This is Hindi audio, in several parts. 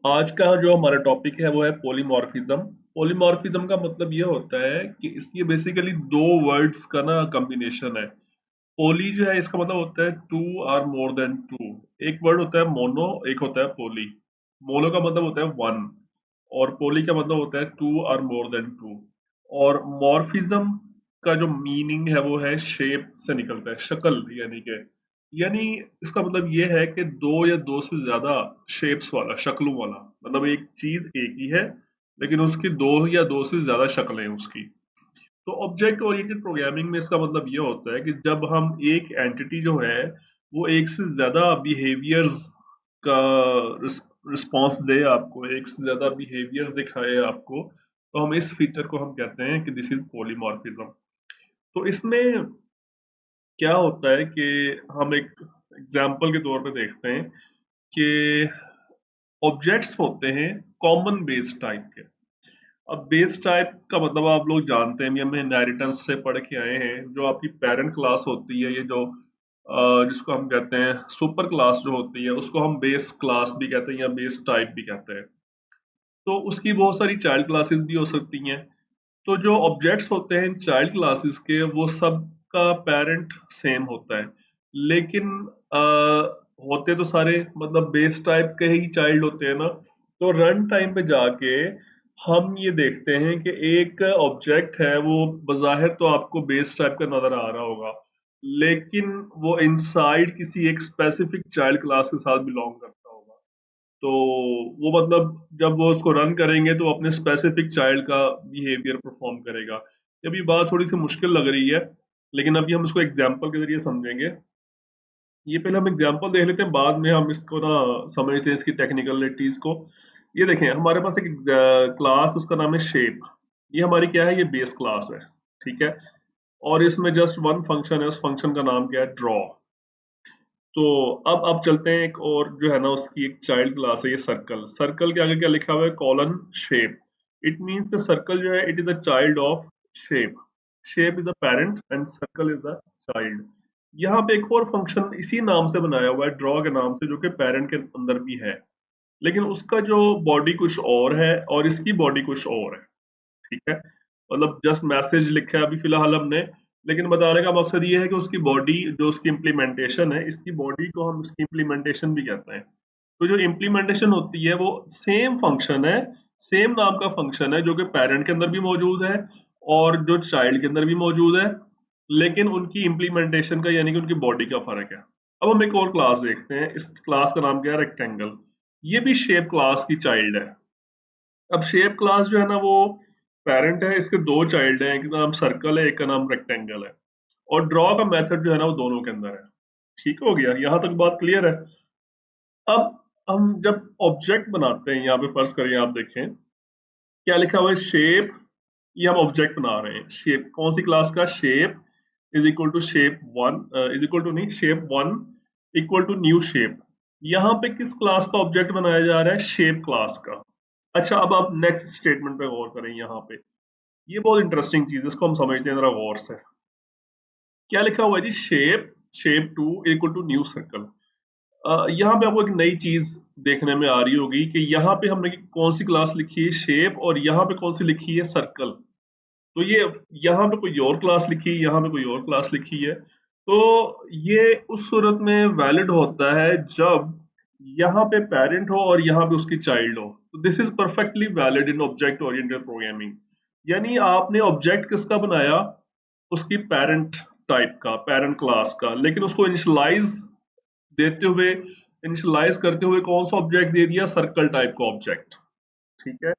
आज का जो हमारा टॉपिक है वो है पॉलीमॉर्फिज्म। पॉलीमॉर्फिज्म का मतलब ये होता है कि ये बेसिकली दो वर्ड्स का ना कॉम्बिनेशन है। पोली जो है इसका मतलब होता है two or more than two. एक वर्ड होता है मोनो, एक होता है पोली। मोनो का मतलब होता है वन और पोली का मतलब होता है two or more than two. और मॉर्फिज्म का जो मीनिंग है वो है शेप से निकलता है, शक्ल यानी इसका मतलब ये है कि दो या दो से ज्यादा शेप्स वाला, शक्लों वाला। मतलब एक चीज एक ही है लेकिन उसकी दो या दो से ज्यादा शक्लें हैं उसकी। तो ऑब्जेक्ट ओरिएंटेड प्रोग्रामिंग में इसका मतलब ये होता है कि जब हम एक एंटिटी जो है वो एक से ज्यादा बिहेवियर्स का रिस्पॉन्स दे आपको, एक से ज्यादा बिहेवियर्स दिखाए आपको, तो हम इस फीचर को हम कहते हैं कि दिस इज पॉलीमॉर्फिज्म। तो इसमें क्या होता है कि हम एक एग्जाम्पल के तौर पे देखते हैं कि ऑब्जेक्ट्स होते हैं कॉमन बेस टाइप के। अब बेस टाइप का मतलब आप लोग जानते हैं, ये हम इनहेरिटेंस से पढ़ के आए हैं। जो आपकी पेरेंट क्लास होती है, ये जो जिसको हम कहते हैं सुपर क्लास जो होती है, उसको हम बेस क्लास भी कहते हैं या बेस टाइप भी कहते हैं। तो उसकी बहुत सारी चाइल्ड क्लासेस भी हो सकती हैं। तो जो ऑब्जेक्ट्स होते हैं चाइल्ड क्लासेस के, वो सब का पेरेंट सेम होता है, लेकिन अ, होते तो सारे मतलब बेस टाइप के ही चाइल्ड होते हैं ना। तो रन टाइम पे जाके हम ये देखते हैं कि एक ऑब्जेक्ट है, वो बज़ाहिर तो आपको बेस टाइप का नजर आ रहा होगा, लेकिन वो इनसाइड किसी एक स्पेसिफिक चाइल्ड क्लास के साथ बिलोंग करता होगा। तो वो मतलब जब वो उसको रन करेंगे तो अपने स्पेसिफिक चाइल्ड का बिहेवियर परफॉर्म करेगा। अब ये बात थोड़ी सी मुश्किल लग रही है, लेकिन अभी हम इसको एग्जाम्पल के जरिए समझेंगे। ये पहले हम एग्जाम्पल देख लेते हैं, बाद में हम इसको ना समझते हैं इसकी टेक्निकलिटीज को। ये देखें, हमारे पास एक क्लास, उसका नाम है शेप। ये हमारी क्या है, ये बेस क्लास है। ठीक है। और इसमें जस्ट वन फंक्शन है, उस फंक्शन का नाम क्या है, ड्रॉ। तो अब चलते हैं एक और जो है ना, उसकी एक चाइल्ड क्लास है, ये सर्कल। सर्कल के आगे क्या लिखा हुआ है, कॉलन शेप। इट मीन्स कि सर्कल जो है it is the child of shape. Shape is the parent and circle is the child. यहाँ पे एक और फंक्शन इसी नाम से बनाया हुआ है, ड्रॉ के नाम से, जो कि पेरेंट के अंदर भी है, लेकिन उसका जो बॉडी कुछ और है और इसकी बॉडी कुछ और है। ठीक है। मतलब जस्ट मैसेज लिखा है अभी फिलहाल हमने, लेकिन बताने का मकसद ये है कि उसकी बॉडी, जो उसकी इम्प्लीमेंटेशन है, इसकी बॉडी को हम उसकी इम्प्लीमेंटेशन भी कहते हैं। तो जो इम्प्लीमेंटेशन होती है वो सेम फंक्शन है, सेम नाम का फंक्शन है, जो कि पेरेंट के अंदर भी मौजूद है और जो चाइल्ड के अंदर भी मौजूद है, लेकिन उनकी इम्प्लीमेंटेशन का यानी कि उनकी बॉडी का फर्क है। अब हम एक और क्लास देखते हैं। इस क्लास का नाम क्या है, रेक्टेंगल। ये भी शेप क्लास की चाइल्ड है। अब शेप क्लास जो है ना, वो पेरेंट है, इसके दो चाइल्ड हैं, एक का नाम सर्कल है, एक का नाम रेक्टेंगल है। और ड्रॉ का मेथड जो है ना वो दोनों के अंदर है। ठीक हो गया, यहां तक बात क्लियर है। अब हम जब ऑब्जेक्ट बनाते हैं, यहाँ पे फर्ज करिए आप देखें क्या लिखा हुआ है, शेप। ये हम ऑब्जेक्ट बना रहे हैं, शेप कौन सी क्लास का, shape is equal to shape one, is equal to नहीं, shape one equal to new shape. यहाँ पे किस क्लास का ऑब्जेक्ट बनाया जा रहा है, शेप क्लास का। अच्छा, अब आप नेक्स्ट स्टेटमेंट पे गौर करें। यहाँ पे ये बहुत इंटरेस्टिंग चीज है, इसको हम समझते हैं जरा गौर से। क्या लिखा हुआ है जी, shape, shape two equal to new circle. यहाँ पे आपको एक नई चीज देखने में आ रही होगी कि यहाँ पे हमने कौन सी क्लास लिखी है, शेप, और यहाँ पे कौन सी लिखी है, सर्कल। तो ये यहाँ पे कोई और क्लास लिखी है, यहाँ पे कोई और क्लास लिखी है। तो ये उस सूरत में वैलिड होता है जब यहाँ पे पेरेंट हो और यहाँ पे उसकी चाइल्ड हो। तो this is perfectly valid in object oriented programming. यानी आपने ऑब्जेक्ट किसका बनाया, उसकी पेरेंट टाइप का, पेरेंट क्लास का, लेकिन उसको इनिशियलाइज देते हुए, इनिशियलाइज करते हुए कौन सा ऑब्जेक्ट दे दिया, सर्कल टाइप का ऑब्जेक्ट। ठीक है।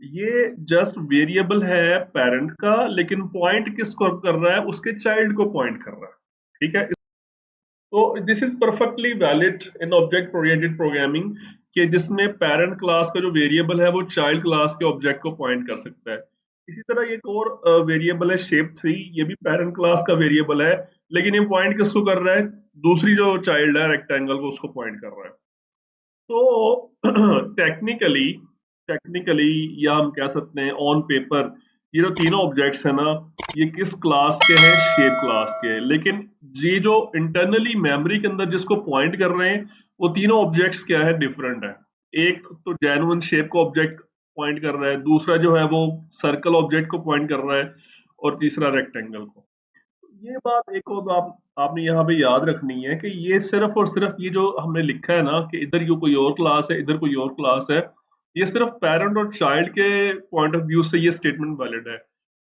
ये जस्ट वेरिएबल है पेरेंट का, लेकिन पॉइंट किसको कर रहा है, उसके चाइल्ड को पॉइंट कर रहा है। ठीक है। तो this is perfectly valid in object oriented programming, कि जिसमें पेरेंट क्लास का जो वेरिएबल है वो चाइल्ड क्लास के ऑब्जेक्ट को पॉइंट कर सकता है। इसी तरह एक और वेरिएबल है शेप थ्री। ये भी पेरेंट क्लास का वेरिएबल है, लेकिन ये पॉइंट किसको कर रहा है, दूसरी जो चाइल्ड है रेक्टेंगल को, उसको पॉइंट कर रहा है। तो टेक्निकली टेक्निकली या हम कह सकते हैं ऑन पेपर, ये जो तीनों ऑब्जेक्ट्स है ना, ये किस क्लास के हैं, शेप क्लास के हैं। लेकिन ये जो इंटरनली मेमोरी के अंदर जिसको पॉइंट कर रहे हैं, वो तीनों ऑब्जेक्ट्स क्या है, डिफरेंट है। एक तो जेन्युइन शेप को ऑब्जेक्ट पॉइंट कर रहा है, दूसरा जो है वो सर्कल ऑब्जेक्ट को पॉइंट कर रहा है, और तीसरा रेक्टेंगल को। ये बात एक और आपने यहाँ पे याद रखनी है कि ये सिर्फ और सिर्फ ये जो हमने लिखा है ना कि इधर ये कोई और क्लास है, इधर कोई और क्लास है, ये सिर्फ पेरेंट और चाइल्ड के पॉइंट ऑफ व्यू से ये स्टेटमेंट वैलिड है।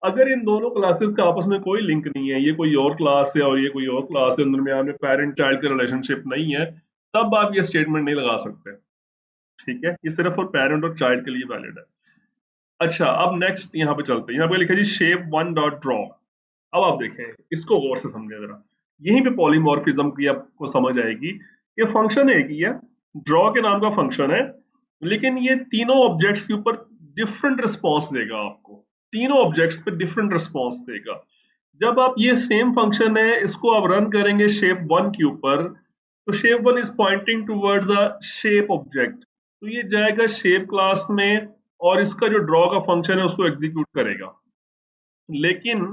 अगर इन दोनों क्लासेस का आपस में कोई लिंक नहीं है, ये कोई और क्लास है और ये कोई और क्लास है, उनमें में पेरेंट चाइल्ड का रिलेशनशिप नहीं है, तब आप ये स्टेटमेंट नहीं लगा सकते। ठीक है, ये सिर्फ और पेरेंट और चाइल्ड के लिए वैलिड है। अच्छा, अब नेक्स्ट यहाँ पे चलते हैं। यहाँ पे लिखा है जी शेप वन डॉट ड्रॉ। अब आप देखें, इसको गौर से समझे जरा। यहीं पे पॉलीमॉर्फिज्म की आपको समझ आएगी। ये फंक्शन एक ही है, ड्रॉ के नाम का फंक्शन है, लेकिन ये तीनों ऑब्जेक्ट्स के ऊपर डिफरेंट रिस्पॉन्स देगा आपको। तीनों ऑब्जेक्ट्स पे डिफरेंट रिस्पॉन्स देगा। जब आप ये सेम फंक्शन है, इसको आप रन करेंगे शेप वन के ऊपर, तो shape one is pointing towards a shape object, तो ये जाएगा शेप क्लास में और इसका जो ड्रॉ का फंक्शन है उसको एग्जीक्यूट करेगा। लेकिन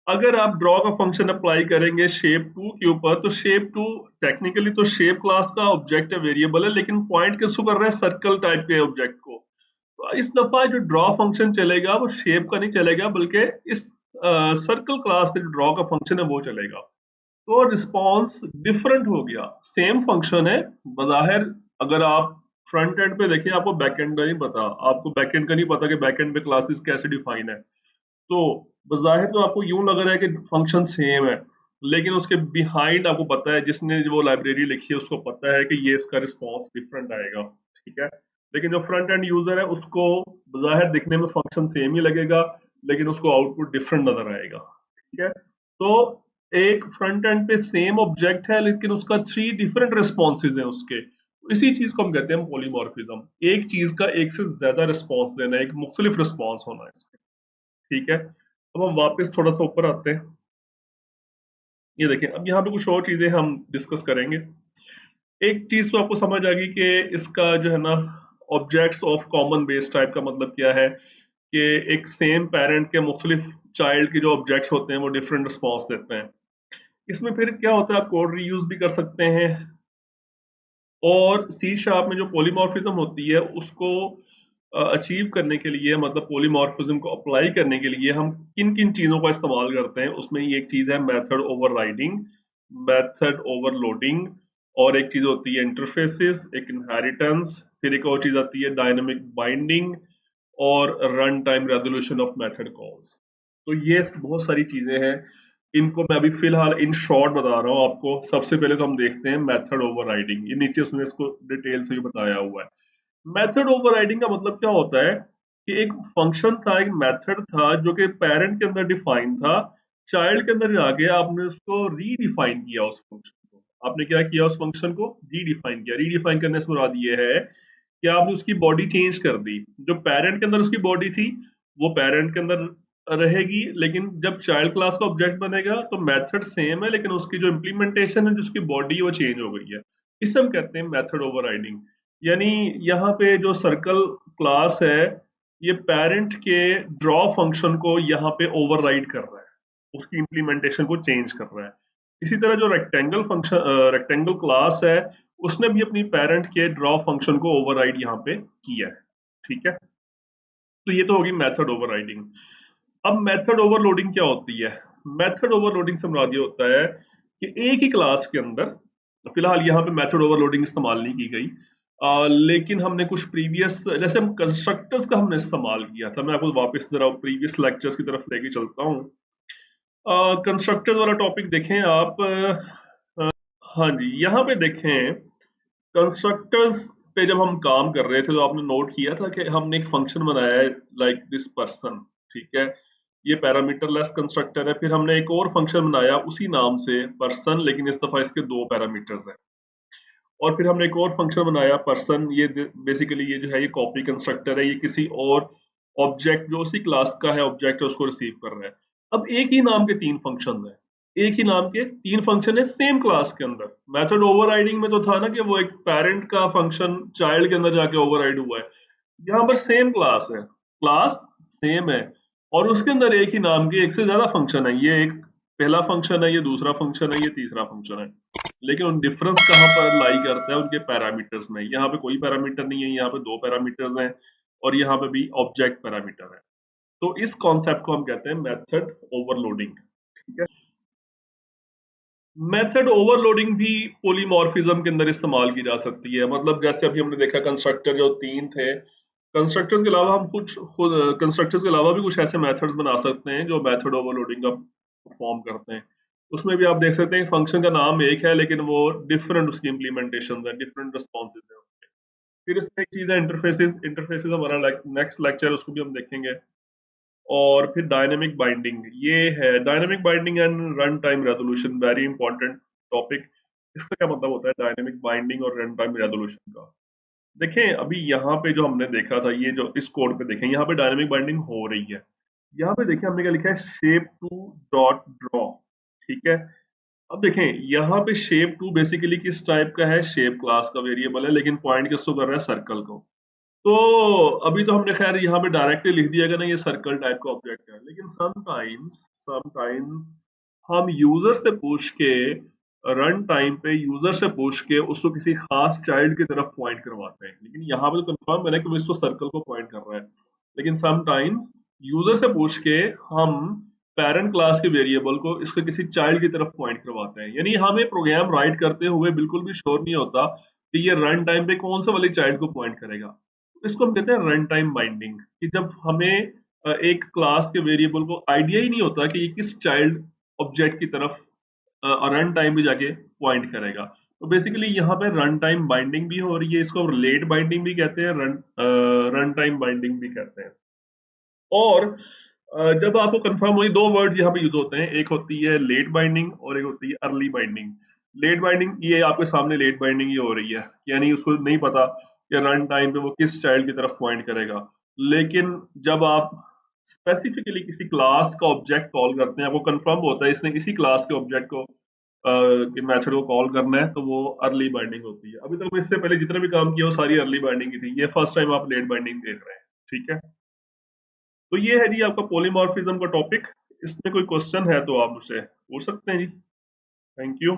अगर आप ड्रॉ का फंक्शन अप्लाई करेंगे शेप टू के ऊपर, तो शेप टू टेक्निकली तो शेप क्लास का ऑब्जेक्ट है, वेरिएबल है, लेकिन पॉइंट किसको कर रहा है? सर्कल टाइप के ऑब्जेक्ट को। तो इस दफा जो ड्रॉ फंक्शन चलेगा वो शेप का नहीं चलेगा, बल्कि इस सर्कल क्लास से जो ड्रॉ का फंक्शन है वो चलेगा। तो रिस्पॉन्स डिफरेंट हो गया। सेम फंक्शन है बज़ाहिर। अगर आप फ्रंट एंड पे देखिए, आपको बैक एंड का नहीं पता, आपको बैक एंड का नहीं पता कि बैक एंड पे क्लासेस कैसे डिफाइन है, तो बज़ाहिर तो आपको यूं लग रहा है कि फंक्शन सेम है, लेकिन उसके बिहाइंड आपको पता है, जिसने वो लाइब्रेरी लिखी है उसको पता है कि ये इसका रिस्पॉन्स डिफरेंट आएगा। ठीक है, लेकिन जो फ्रंट एंड यूजर है उसको बज़ाहिर दिखने में फंक्शन सेम ही लगेगा, लेकिन उसको आउटपुट डिफरेंट नजर आएगा। ठीक है, तो एक फ्रंट एंड पे सेम ऑब्जेक्ट है, लेकिन उसका 3 डिफरेंट रिस्पॉन्सेज हैं उसके। इसी चीज को हम कहते हैं पॉलीमॉर्फिज्म। एक चीज का एक से ज्यादा रिस्पॉन्स देना है, एक मुख्तलिफ रिस्पॉन्स होना है इसके। ठीक है, अब हम वापस थोड़ा सा ऊपर आते हैं। ये देखें, अब यहाँ पे कुछ और चीजें हम डिस्कस करेंगे। एक चीज तो आपको समझ आ गई कि इसका जो है ना objects of common base type का मतलब क्या है, कि एक सेम पेरेंट के मुख्तलिफ चाइल्ड के जो ऑब्जेक्ट्स होते हैं वो डिफरेंट रिस्पॉन्स देते हैं। इसमें फिर क्या होता है, आप कोड रीयूज भी कर सकते हैं, और सी शार्प में जो पॉलीमॉर्फिज्म होती है उसको अचीव करने के लिए, मतलब पॉलीमॉर्फिज्म को अप्लाई करने के लिए हम किन किन चीजों का इस्तेमाल करते हैं, उसमें ये एक चीज है मेथड ओवरराइडिंग, मेथड ओवरलोडिंग, और एक चीज होती है इंटरफेसेस, एक इनहेरिटेंस, फिर एक और चीज आती है डायनामिक बाइंडिंग, और run time resolution of method calls. तो ये बहुत सारी चीजें हैं, इनको मैं अभी फिलहाल इन शॉर्ट बता रहा हूँ आपको। सबसे पहले तो हम देखते हैं मेथड ओवरराइडिंग। ये नीचे उसने इसको डिटेल से भी बताया हुआ है। मेथड ओवरराइडिंग का मतलब क्या होता है कि एक फंक्शन था, एक मेथड था जो कि पेरेंट के अंदर डिफाइन था, चाइल्ड के अंदर जाके आपने उसको रीडिफाइन किया। उस फंक्शन को आपने क्या किया? उस फंक्शन को रीडिफाइन किया। रीडिफाइन करने से मुराद ये है कि आपने उसकी बॉडी चेंज कर दी। जो पेरेंट के अंदर उसकी बॉडी थी वो पेरेंट के अंदर रहेगी, लेकिन जब चाइल्ड क्लास का ऑब्जेक्ट बनेगा तो मेथड सेम है, लेकिन उसकी जो इम्प्लीमेंटेशन है, जो उसकी बॉडी है, वो चेंज हो गई है। इसे हम कहते हैं मेथड ओवरराइडिंग। यानी यहाँ पे जो सर्कल क्लास है, ये पेरेंट के ड्रॉ फंक्शन को यहाँ पे ओवरराइड कर रहा है, उसकी इम्प्लीमेंटेशन को चेंज कर रहा है। इसी तरह जो रेक्टेंगल फंक्शन, रेक्टेंगल क्लास है, उसने भी अपनी पेरेंट के ड्रॉ फंक्शन को ओवरराइड यहाँ पे किया है। ठीक है, तो ये तो होगी मेथड ओवरराइडिंग। अब मेथड ओवरलोडिंग क्या होती है? मेथड ओवरलोडिंग से मुराद ये होता है कि एक ही क्लास के अंदर, फिलहाल यहाँ पे मेथड ओवरलोडिंग इस्तेमाल नहीं की गई, लेकिन हमने कुछ प्रीवियस, जैसे हम कंस्ट्रक्टर्स का हमने इस्तेमाल किया था। मैं आपको वापस जरा प्रीवियस लेक्चर्स की तरफ लेके चलता हूँ। कंस्ट्रक्टर्स वाला टॉपिक देखें आप। हाँ जी, यहाँ पे देखें, कंस्ट्रक्टर्स पे जब हम काम कर रहे थे तो आपने नोट किया था कि हमने एक फंक्शन बनाया है लाइक दिस पर्सन। ठीक है, ये पैरामीटर लेस कंस्ट्रक्टर है। फिर हमने एक और फंक्शन बनाया उसी नाम से पर्सन, लेकिन इस दफा इसके 2 पैरामीटर्स हैं। और फिर हमने एक और फंक्शन बनाया पर्सन। ये बेसिकली ये जो है ये कॉपी कंस्ट्रक्टर है, ये किसी और ऑब्जेक्ट जो उसी क्लास का है ऑब्जेक्ट है उसको रिसीव कर रहा है। अब एक ही नाम के 3 फंक्शन हैं, एक ही नाम के 3 फंक्शन है सेम क्लास के अंदर। मेथड ओवरराइडिंग में तो था ना कि वो एक पेरेंट का फंक्शन चाइल्ड के अंदर जाके ओवरराइड हुआ है। यहाँ पर सेम क्लास है, क्लास सेम है, और उसके अंदर एक ही नाम के एक से ज्यादा फंक्शन है। ये एक पहला फंक्शन है, ये दूसरा फंक्शन है, ये तीसरा फंक्शन है, लेकिन डिफरेंस कहाँ पर लाई करता है? उनके पैरामीटर्स में। यहाँ पे कोई पैरामीटर नहीं है, यहाँ पे दो पैरामीटर्स हैं और यहाँ पे भी ऑब्जेक्ट पैरामीटर है। तो इस कॉन्सेप्ट को हम कहते हैं मेथड ओवरलोडिंग। ठीक है, मेथड ओवरलोडिंग भी पॉलीमॉर्फिज्म के अंदर इस्तेमाल की जा सकती है। मतलब जैसे अभी हमने देखा कंस्ट्रक्टर जो तीन थे, कंस्ट्रक्टर्स के अलावा हम कुछ खुद कंस्ट्रक्टर्स के अलावा भी कुछ ऐसे मेथड्स बना सकते हैं जो मेथड ओवरलोडिंग का परफॉर्म करते हैं। उसमें भी आप देख सकते हैं फंक्शन का नाम एक है लेकिन वो डिफरेंट उसकी इम्प्लीमेंटेशन है, डिफरेंट रिस्पॉन्सेज है उसके। फिर इसमें एक चीज है इंटरफेसेस। इंटरफेसेस हमारा नेक्स्ट लेक्चर, उसको भी हम देखेंगे। और फिर डायनेमिक बाइंडिंग, ये है dynamic binding and run time resolution, very important topic. इसका क्या मतलब होता है डायनेमिक बाइंडिंग और रन टाइम रेजोल्यूशन का? देखें, अभी यहाँ पे जो हमने देखा था, ये जो इस कोड पे देखें, यहाँ पे डायनेमिक बाइंडिंग हो रही है। यहाँ पे देखें हमने क्या लिखा है, शेप टू डॉट ड्रॉ। ठीक है, अब देखें यहाँ पे शेप टू बेसिकली किस टाइप का है? शेप क्लास का वेरिएबल है, लेकिन पॉइंट किसको कर रहा है? सर्कल को। तो अभी तो हमने खैर यहाँ पे डायरेक्टली लिख दिया कि ना ये सर्कल टाइप का ऑब्जेक्ट है, लेकिन समटाइम्स हम यूजर से पूछ के, रन टाइम पे यूजर से पूछ के उसको किसी खास चाइल्ड की तरफ पॉइंट करवाते हैं। लेकिन यहाँ पे तो कंफर्म है ना कि वो इसको सर्कल को पॉइंट कर रहा है, लेकिन समटाइम्स यूजर से पूछ के हम पेरेंट क्लास के वेरिएबल को इसके किसी चाइल्ड की तरफ पॉइंट करवाते हैं। यानी हमें प्रोग्राम राइट करते हुए बिल्कुल भी श्योर नहीं होता कि ये रन टाइम पे कौन से वाले चाइल्ड को पॉइंट करेगा। इसको हम कहते हैं रन टाइम बाइंडिंग, कि जब हमें एक क्लास के वेरिएबल को आइडिया ही नहीं होता कि ये किस चाइल्ड ऑब्जेक्ट की तरफ रन टाइम भी जाके पॉइंट करेगा। तो बेसिकली यहाँ पे रन टाइम बाइंडिंग भी हो रही है, इसको लेट बाइंडिंग भी कहते हैं, रन टाइम बाइंडिंग भी कहते हैं। और जब आपको कंफर्म हो, दो वर्ड्स यहाँ पे यूज होते हैं, एक होती है लेट बाइंडिंग और एक होती है अर्ली बाइंडिंग। लेट बाइंडिंग, ये आपके सामने लेट बाइंडिंग ही हो रही है, यानी उसको नहीं पता कि रन टाइम पे वो किस चाइल्ड की तरफ पॉइंट करेगा। लेकिन जब आप स्पेसिफिकली किसी क्लास का ऑब्जेक्ट कॉल करते हैं, आपको कंफर्म होता है इसने इसी क्लास के ऑब्जेक्ट को के मेथड को कॉल करना है, तो वो अर्ली बाइंडिंग होती है। अभी तक तो इससे पहले जितने भी काम किया वो सारी अर्ली बाइंडिंग की थी, ये फर्स्ट टाइम आप लेट बाइंडिंग देख रहे हैं। ठीक है, तो ये है जी आपका पॉलीमॉर्फिज्म का टॉपिक। इसमें कोई क्वेश्चन है तो आप मुझसे पूछ सकते हैं जी। Thank you.